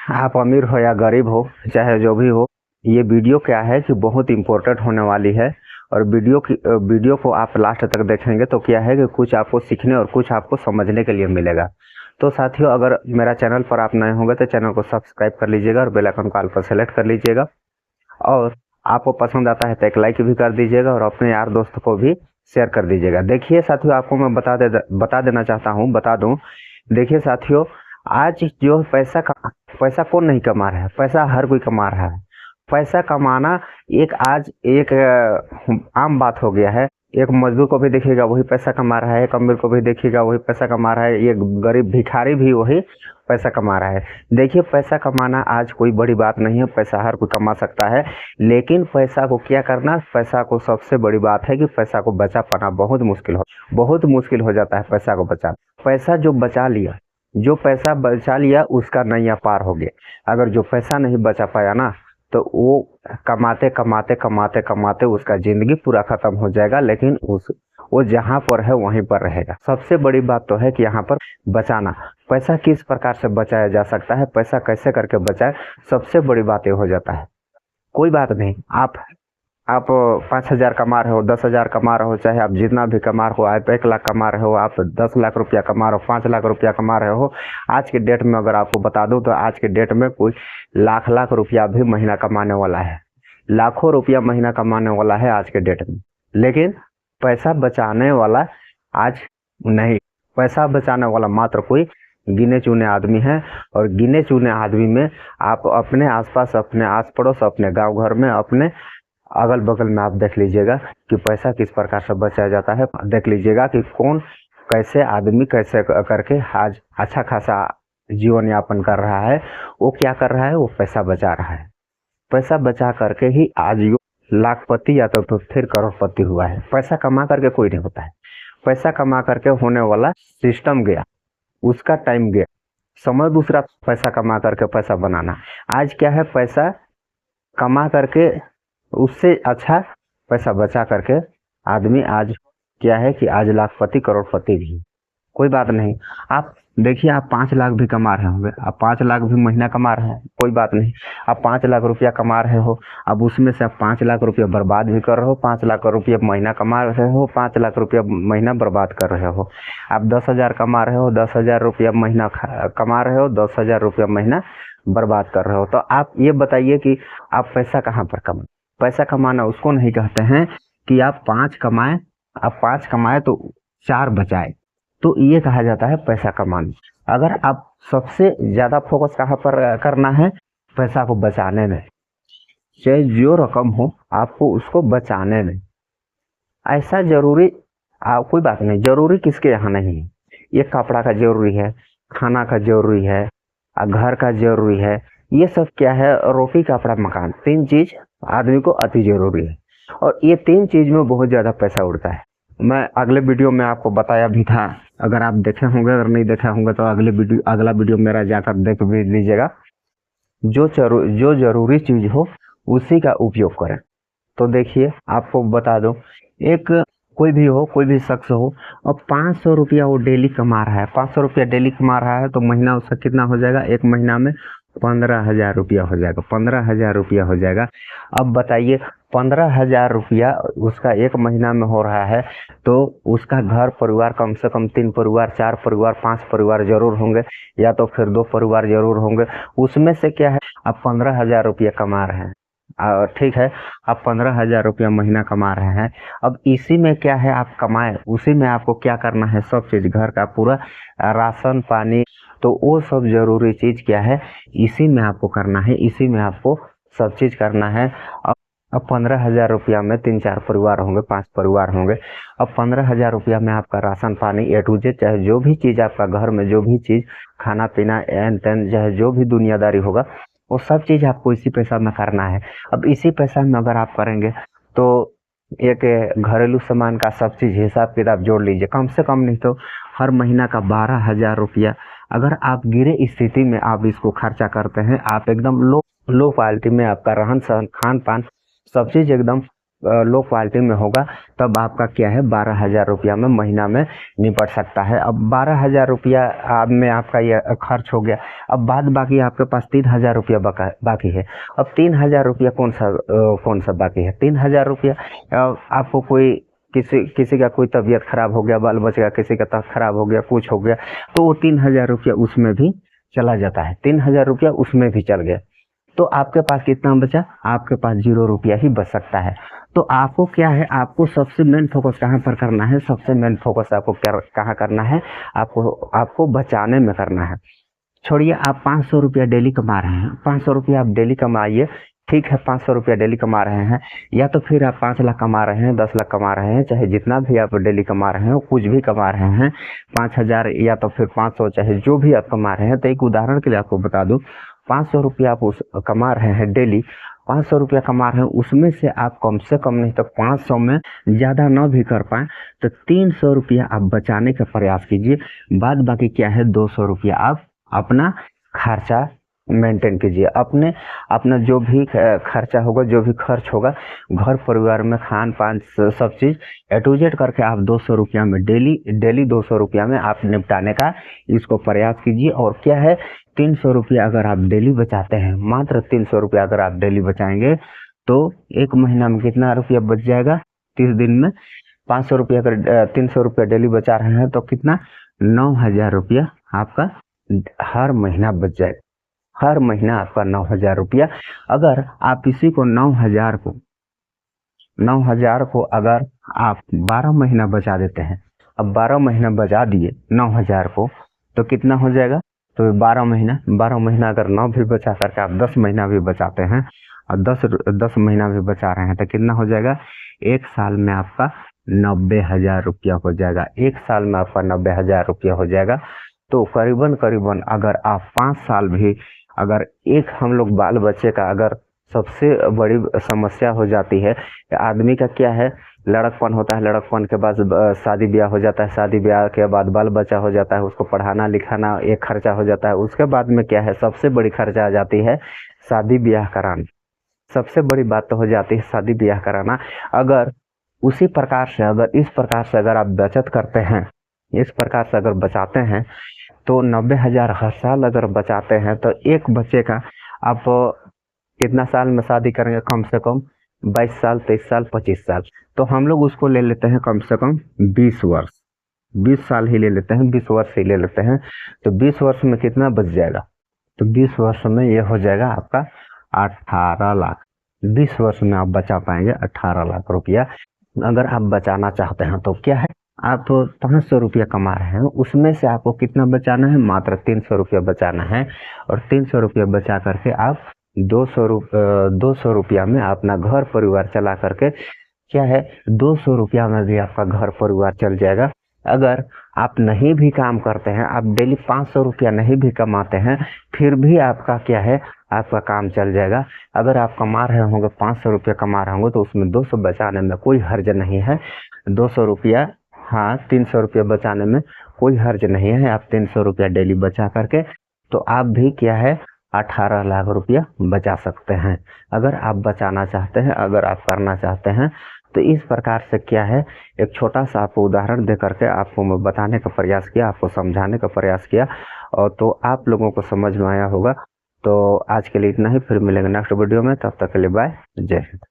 आप अमीर हो या गरीब हो, चाहे जो भी हो, ये वीडियो क्या है कि बहुत इम्पोर्टेंट होने वाली है। और वीडियो को आप लास्ट तक देखेंगे तो क्या है कि कुछ आपको सीखने और कुछ आपको समझने के लिए मिलेगा। तो साथियों, अगर मेरा चैनल पर आप नए होंगे तो चैनल को सब्सक्राइब कर लीजिएगा और बेल आइकन को ऑल पर सेलेक्ट कर लीजिएगा। और आपको पसंद आता है तो एक लाइक भी कर दीजिएगा और अपने यार दोस्त को भी शेयर कर दीजिएगा। देखिए साथियों, आपको मैं बता देना चाहता हूँ, बता दूँ। देखिए साथियों, आज जो पैसा कौन नहीं कमा रहा है? पैसा हर कोई कमा रहा है। पैसा कमाना आज एक आम बात हो गया है। एक मजदूर को भी देखिएगा वही पैसा कमा रहा है, एक अमीर को भी देखिएगा वही पैसा कमा रहा है, ये गरीब भिखारी भी वही पैसा कमा रहा है। देखिए, पैसा कमाना आज कोई बड़ी बात नहीं है, पैसा हर कोई कमा सकता है। लेकिन पैसा को क्या करना, पैसा को सबसे बड़ी बात है कि पैसा को बचा पाना बहुत मुश्किल हो जाता है पैसा को बचाना। जो पैसा बचा लिया उसका नैया पार हो गया। अगर जो पैसा नहीं बचा पाया ना, तो वो कमाते उसका जिंदगी पूरा खत्म हो जाएगा। लेकिन वो जहाँ पर है वहीं पर रहेगा। सबसे बड़ी बात तो है कि यहाँ पर बचाना, पैसा किस प्रकार से बचाया जा सकता है, पैसा कैसे करके बचाए, सबसे बड़ी बात ये हो जाता है। कोई बात नहीं, आप 5,000 कमा रहे हो, 10,000 कमा रहे हो, चाहे आप जितना भी कमा रहे हो, आप 1 लाख कमा रहे हो, आप 10 लाख रुपया कमा रहे हो, 5 लाख रुपया कमा रहे हो। आज के डेट में अगर आपको बता दूं तो आज के डेट में कोई लाख रुपया भी महीना कमाने वाला है, लाखों रुपया महीना कमाने वाला है आज के डेट में। लेकिन पैसा बचाने वाला आज नहीं, पैसा बचाने वाला मात्र कोई गिने चुने आदमी है। और गिने चुने आदमी में आप अपने आसपास, अपने आस पड़ोस, अपने गांव घर में, अपने अगल बगल में आप देख लीजिएगा कि पैसा किस प्रकार से बचाया जाता है। देख लीजिएगा कि कौन कैसे आदमी कैसे करके आज अच्छा खासा जीवन यापन कर रहा है। वो क्या कर रहा है? वो पैसा बचा रहा है। पैसा बचा करके ही आज वो लाखपति या तो फिर करोड़पति हुआ है। पैसा कमा करके कोई नहीं होता है। पैसा कमा करके होने वाला सिस्टम गया, उसका टाइम गया, समय दूसरा। पैसा कमा करके पैसा बनाना, आज क्या है, पैसा कमा करके उससे अच्छा पैसा बचा करके आदमी आज क्या है कि आज लाखपति करोड़पति भी। कोई बात नहीं, आप देखिए, आप 5 लाख भी कमा रहे होंगे, आप 5 लाख भी महीना कमा रहे हैं, कोई बात नहीं। आप 5 लाख रुपया कमा रहे हो, अब उसमें से आप 5 लाख रुपया बर्बाद भी कर रहे हो। 5 लाख रुपया महीना कमा रहे हो, 5 लाख रुपया महीना बर्बाद कर रहे हो। आप 10,000 कमा रहे हो, 10,000 रुपया महीना कमा रहे हो, 10,000 रुपया महीना बर्बाद कर रहे हो। तो आप ये बताइए कि आप पैसा कहाँ पर कमाए? पैसा कमाना उसको नहीं कहते हैं कि आप 5 कमाए तो 4 बचाए, तो ये कहा जाता है पैसा कमाना। अगर आप सबसे ज्यादा फोकस कहाँ पर करना है? पैसा को बचाने में, चाहे जो रकम हो आपको उसको बचाने में। ऐसा जरूरी कोई बात नहीं, जरूरी किसके यहाँ नहीं है। ये कपड़ा का जरूरी है, खाना का जरूरी है, घर का जरूरी है। ये सब क्या है? रोटी कपड़ा मकान, 3 चीज आदमी को अति जरूरी है। और ये 3 चीज में बहुत ज्यादा पैसा उड़ता है। मैं अगले वीडियो में आपको बताया भी था, अगर आप देखे होंगे, अगर नहीं देखे होंगे तो अगला वीडियो मेरा जाकर देख भी लीजिएगा। जो जरूरी चीज हो उसी का उपयोग करें। तो देखिए, आपको बता दो, एक कोई भी शख्स हो और 500 रुपया वो डेली कमा रहा है, 500 रुपया डेली कमा रहा है, तो महीना उसका कितना हो जाएगा? एक महीना में 15,000 रुपया हो जाएगा, 15,000 रुपया हो जाएगा। अब बताइए, 15,000 रुपया उसका एक महीना में हो रहा है, तो उसका घर परिवार कम से कम 3 परिवार, 4 परिवार, 5 परिवार जरूर होंगे, या तो फिर 2 परिवार जरूर होंगे। उसमें से क्या है, आप 15,000 रुपया कमा रहे हैं, ठीक है, आप 15,000 रुपया महीना कमा रहे हैं। अब इसी में क्या है, आप कमाए, उसी में आपको क्या करना है? सब चीज, घर का पूरा राशन पानी, तो वो सब जरूरी चीज क्या है, इसी में आपको करना है, इसी में आपको सब चीज करना है। अब 15,000 रुपया में 3-4 परिवार होंगे, 5 परिवार होंगे। अब 15,000 रुपया में आपका राशन पानी ए टू जेड, चाहे जो भी चीज आपका घर में, जो भी चीज खाना पीना एन तेन, चाहे जो भी दुनियादारी होगा, वो सब चीज आपको इसी पैसा में करना है। अब इसी पैसा में अगर आप करेंगे तो एक घरेलू सामान का सब चीज हिसाब किताब जोड़ लीजिए, कम से कम नहीं तो हर महीना का 12,000 रुपया अगर आप गिरे स्थिति में आप इसको खर्चा करते हैं, आप एकदम लो क्वालिटी में आपका रहन सहन खान पान सब चीज एकदम लो क्वालिटी में होगा तब आपका क्या है 12,000 रुपया में महीना में निपट सकता है। अब 12,000 रुपया में आपका ये खर्च हो गया। अब बाद बाकी आपके पास 3,000 रुपया बाकी है। अब 3,000 रुपया कौन सा बाकी है? 3,000 रुपया आपको कोई किसी का कोई तबीयत खराब हो गया, बाल बच गया, किसी का तबीयत खराब हो गया, कुछ हो गया, तो वो 3,000 रुपया उसमें भी चला जाता है। 3,000 रुपया उसमें भी चल गया तो आपके पास कितना बचा? आपके पास 0 रुपया ही बच सकता है। तो आपको क्या है, आपको सबसे मेन फोकस कहाँ पर करना है? सबसे मेन फोकस आपको कहाँ करना है? आपको बचाने में करना है। छोड़िए, आप 500 रुपया डेली कमा रहे हैं, 500 रुपया आप डेली कमाइए, ठीक है। 500 रुपया डेली कमा रहे हैं, या तो फिर आप 5 लाख कमा रहे हैं, 10 लाख कमा रहे हैं, चाहे जितना भी आप डेली कमा रहे हैं, कुछ भी कमा रहे हैं, 5,000 या तो फिर 500, चाहे जो भी आप कमा रहे हैं। तो एक उदाहरण के लिए आपको बता दूं, 500 रुपया आप कमा रहे हैं डेली, 500 रुपया कमा रहे हैं, उसमें से आप कम से कम नहीं तो 500 में ज़्यादा ना भी कर पाए तो 300 रुपया आप बचाने का प्रयास कीजिए। बाद बाकी क्या है, 200 रुपया आप अपना खर्चा मेंटेन कीजिए। अपना जो भी खर्चा होगा, जो भी खर्च होगा घर परिवार में, खान पान सब चीज़ ए टू जेड करके आप 200 रुपया में डेली 200 रुपया में आप निपटाने का इसको प्रयास कीजिए। और क्या है, 300 रुपया अगर आप डेली बचाते हैं, मात्र 300 रुपया अगर आप डेली बचाएंगे तो एक महीना में कितना रुपया बच जाएगा? 30 दिन में 500 रुपया अगर 300 रुपया डेली बचा रहे हैं तो कितना? 9,000 रुपया आपका हर महीना बच जाएगा। हर महीना आपका 9,000 रुपया। अगर आप इसी को 9,000 को अगर आप 12 महीना बचा देते हैं, अब 12 महीना बचा दिए 9,000 को तो कितना हो जाएगा? तो 12 महीना अगर 9 भी बचा करके आप 10 महीना भी बचाते हैं और 10 महीना भी बचा रहे हैं तो कितना हो जाएगा? एक साल में आपका 90,000 रुपया हो जाएगा। एक साल में आपका 90,000 रुपया हो जाएगा। तो करीबन अगर आप 5 साल भी, अगर एक हम लोग बाल बच्चे का अगर सबसे बड़ी समस्या हो जाती है, आदमी का क्या है, लड़कपन होता है, लड़कपन के बाद शादी ब्याह हो जाता है, शादी ब्याह के बाद बाल बच्चा हो जाता है, उसको पढ़ाना लिखाना एक खर्चा हो जाता है। उसके बाद में क्या है, सबसे बड़ी खर्चा आ जाती है शादी ब्याह कराना। सबसे बड़ी बात तो हो जाती है शादी ब्याह कराना। अगर उसी प्रकार से, अगर इस प्रकार से अगर आप बचत करते हैं, इस प्रकार से अगर बचाते हैं तो 90,000 हर साल अगर बचाते हैं तो एक बच्चे का आप कितना साल में शादी करेंगे? कम से कम 22 साल, 23 साल, 25 साल। तो हम लोग उसको ले लेते हैं कम से कम 20 वर्ष, 20 साल ही ले लेते हैं, 20 वर्ष ही ले लेते हैं। तो 20 वर्ष में कितना बच जाएगा? तो 20 वर्ष में ये हो जाएगा आपका 18 लाख। 20 वर्ष में आप बचा पाएंगे 18 लाख रुपया। अगर आप बचाना चाहते हैं तो क्या है, आप 500 रुपया कमा रहे हैं, उसमें से आपको कितना बचाना है? मात्र 300 रुपया बचाना है। और 300 रुपया बचा करके आप 200 रुपया में अपना घर परिवार चला करके क्या है, 200 रुपया में भी आपका घर परिवार चल जाएगा। अगर आप नहीं भी काम करते हैं, आप डेली 500 रुपया नहीं भी कमाते हैं, फिर भी आपका क्या है, आपका काम चल जाएगा। अगर आप कमा रहे होंगे 500 रुपया कमा रहे होंगे तो उसमें 200 बचाने में कोई हर्ज नहीं है। 200 रुपया, हाँ 300 रुपया बचाने में कोई हर्ज नहीं है। आप 300 रुपया डेली बचा करके तो आप भी क्या है, 18 लाख रुपया बचा सकते हैं। अगर आप बचाना चाहते हैं, अगर आप करना चाहते हैं तो इस प्रकार से क्या है, एक छोटा सा आपको उदाहरण दे करके आपको मैं बताने का प्रयास किया, आपको समझाने का प्रयास किया, और तो आप लोगों को समझ में आया होगा। तो आज के लिए इतना ही, फिर मिलेंगे नेक्स्ट वीडियो में, तब तक के लिए बाय, जय हिंद।